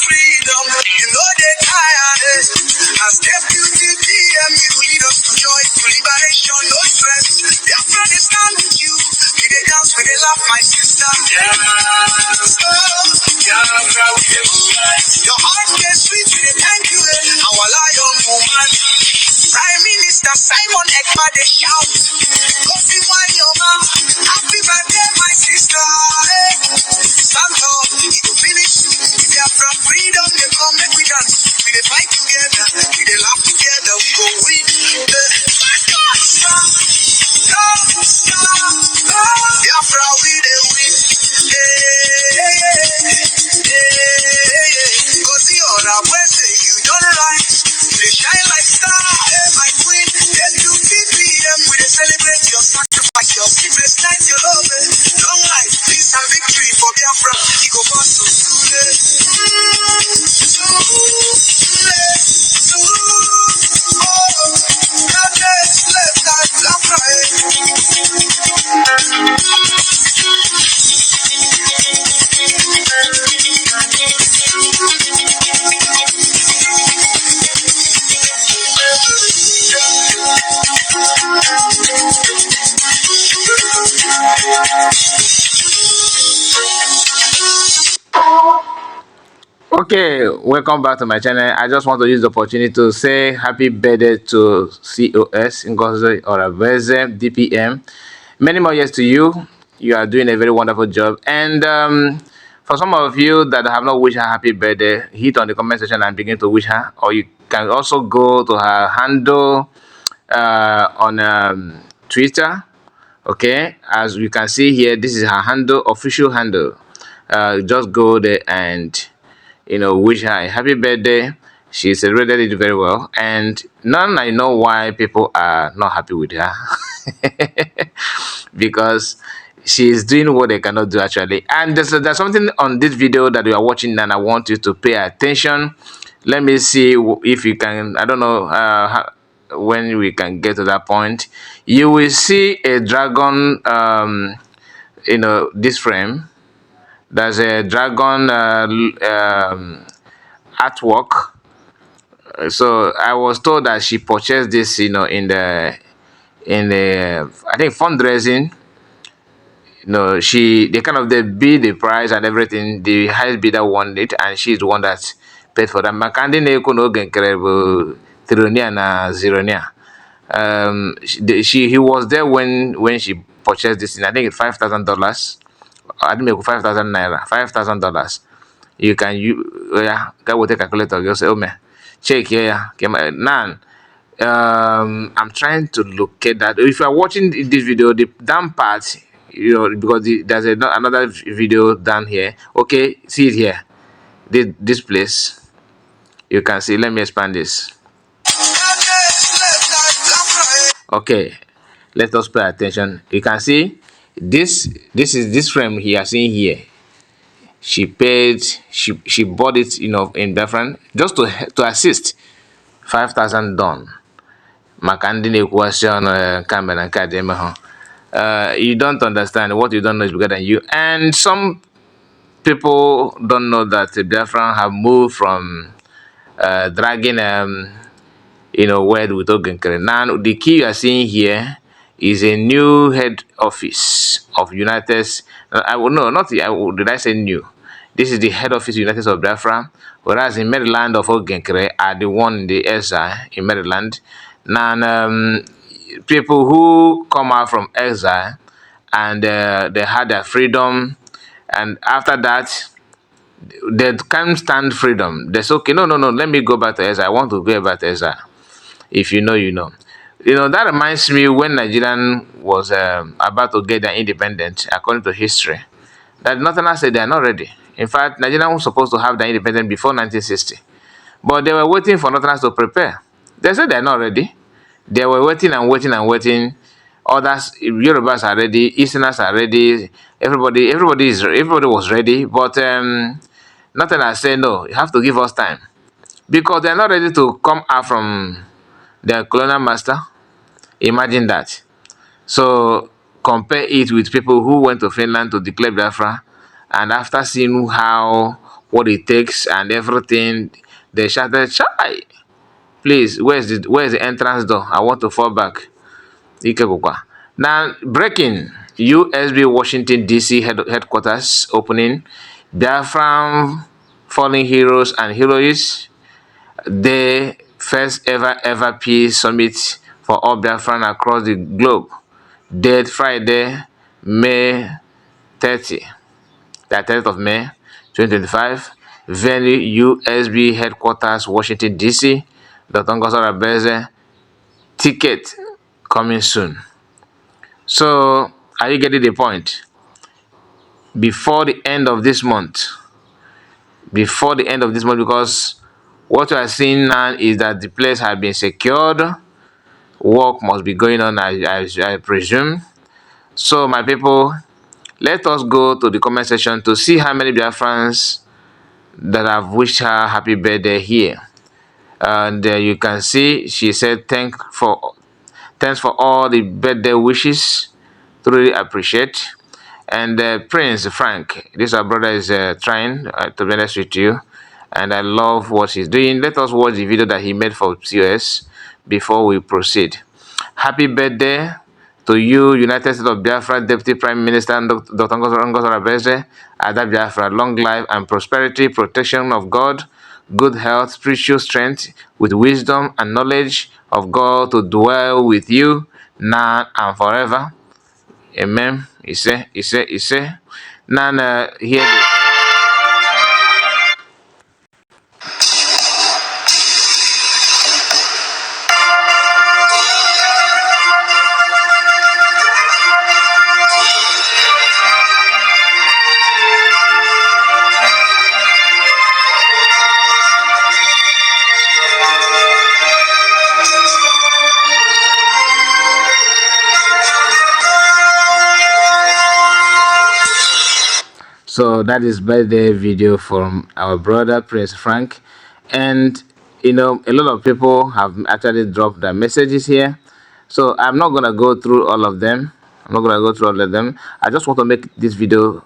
freedom. You know they tired. As deputy PM, you lead us to joyful liberation, no stress. Biafran is stand with you. We dey dance, we dey laugh, my sister. Yes, oh, Biafra, we dey move. Your heart gets sweet, we dey thank you. Our lion woman. Prime Minister Simon Ekpa dey shout. Ngozi wine your mouth. Happy birthday, my sister. Hey. Stand up, it will finish. If you are from freedom, they come make we dance. We dey fight together, we dey laugh together, we go win. Biafra, we dey win. Ngozi Orabueze, you don't rise. You dey shine like star. Hey, my queen, deputy PM, we dey celebrate your sacrifice, your sleepless nights, your love. Long life, peace and victory for Biafra. You go bust to Sule. Okay, welcome back to my channel. I just want to use the opportunity to say happy birthday to COS Ngozi Orabueze DPM. Many more years to you. You are doing a very wonderful job. And for some of you that have not wished her happy birthday, hit on the comment section and begin to wish her. Or you can also go to her handle on Twitter. Okay, as you can see here, this is her handle, official handle. Just go there and wish her a happy birthday. She celebrated it very well, and I know why people are not happy with her. Because she is doing what they cannot do actually. And there's something on this video that you are watching, and I want you to pay attention. Let me see if you can. I don't know when we can get to that point. You will see a dragon. This frame. There's a dragon artwork. So I was told that she purchased this, in the I think fundraising. They bid the price and everything. The highest bidder won it, and she's the one that paid for that. Makandi neko no incredible Tironia na Zeronia. He was there when she purchased this. I think it's $5,000. I didn't make 5,000 naira, $5,000. You can go with a calculator. You say, oh man, check here. Now, I'm trying to locate that. If you are watching this video, the down part, because there's another video down here. Okay, see it here. This place, you can see. Let me expand this. Okay, let us pay attention. You can see. This is this frame he are seeing here. She paid. She bought it, in Biafran just to assist. 5,000 done. Makandine question camera and you don't understand. What you don't know is bigger than you. And some people don't know that Biafran have moved from dragging word with Ogenkere. Now the key you are seeing here is a new head office of United. Did I say new? This is the head office United of Biafra, whereas in Maryland of Ogenkere are the one in the exile in Maryland. Now people who come out from exile and they had their freedom, and after that they can't stand freedom. They say, okay, no, let me go back to exile. I want to go back to exile. If you know, you know. That reminds me when Nigeria was about to get their independence, according to history. That Northerners said they are not ready. In fact, Nigeria was supposed to have their independence before 1960. But they were waiting for Northerners to prepare. They said they are not ready. They were waiting and waiting and waiting. Others, Yorubas are ready, Easterners are ready. Everybody was ready. But Northerners said, no, you have to give us time. Because they are not ready to come out from their colonial master. Imagine that. So compare it with people who went to Finland to declare Biafra, and after seeing how what it takes and everything. They shouted, "Chai! Please, where's the entrance door? I want to fall back." Now, breaking USB Washington DC headquarters opening. Biafran fallen heroes and heroes. The first ever peace summit for all Biafran across the globe. Date Friday, May 30. The 30th of May 2025. Venue USB headquarters, Washington DC. Dr. Ngozi Orabueze. Ticket coming soon. So, are you getting the point? Before the end of this month. Before the end of this month, because what we are seeing now is that the place has been secured. Work must be going on, I presume. So, my people, let us go to the comment section to see how many Biafrans that have wished her happy birthday here. And you can see she said thanks for all the birthday wishes. Truly appreciate. And Prince Frank, this our brother is trying to be honest with you, and I love what he's doing. Let us watch the video that he made for COS before we proceed. Happy birthday to you, United States of Biafra Deputy Prime Minister Dr. Ngozi Orabueze. Ada Biafra, long life and prosperity, protection of God, good health, spiritual strength, with wisdom and knowledge of God to dwell with you now and forever. Amen. He say. Now, here. So that is birthday video from our brother Prince Frank, and a lot of people have actually dropped their messages here. So I'm not gonna go through all of them. I just want to make this video,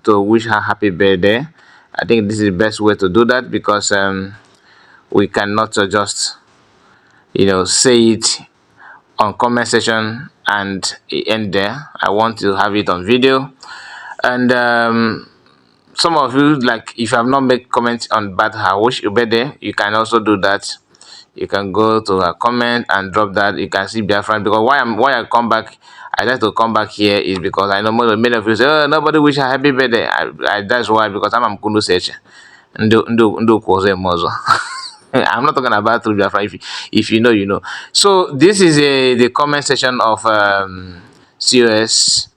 to wish her happy birthday. I think this is the best way to do that, because we cannot just say it on comment section and end there. I want to have it on video. And some of you, like, if you have not made comments on her wish your birthday, you can also do that. You can go to her comment and drop that. You can see Biafran, because why I come back, I like to come back here is because I know many of you say, "Oh, nobody wish her happy birthday." That's why, because I'm Kunu Seche. I'm not talking about through Biafran. If you know, you know. So this is the comment section of COS.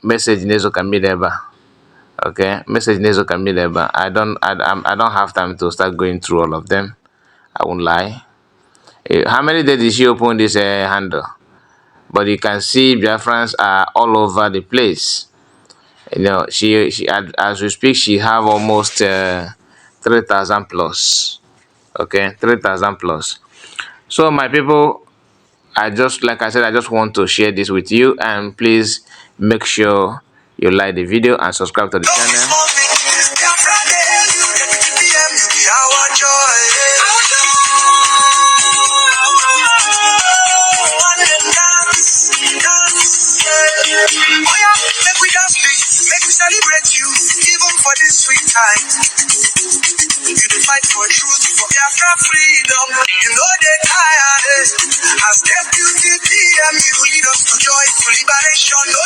Message Nezo Kamileba. Okay, message Nezo Kamileba. I don't have time to start going through all of them. I won't lie. How many days did she open this handle? But you can see Biafrans are all over the place. She as we speak, she have almost 3,000 plus. Okay, 3,000 plus. So my people, like I said, I just want to share this with you, and please make sure you like the video and subscribe to the channel. Celebrate you, even for this sweet time. You dey fight for truth, for Biafra freedom. You know they tired. As deputy PM, you lead us to joyful liberation. No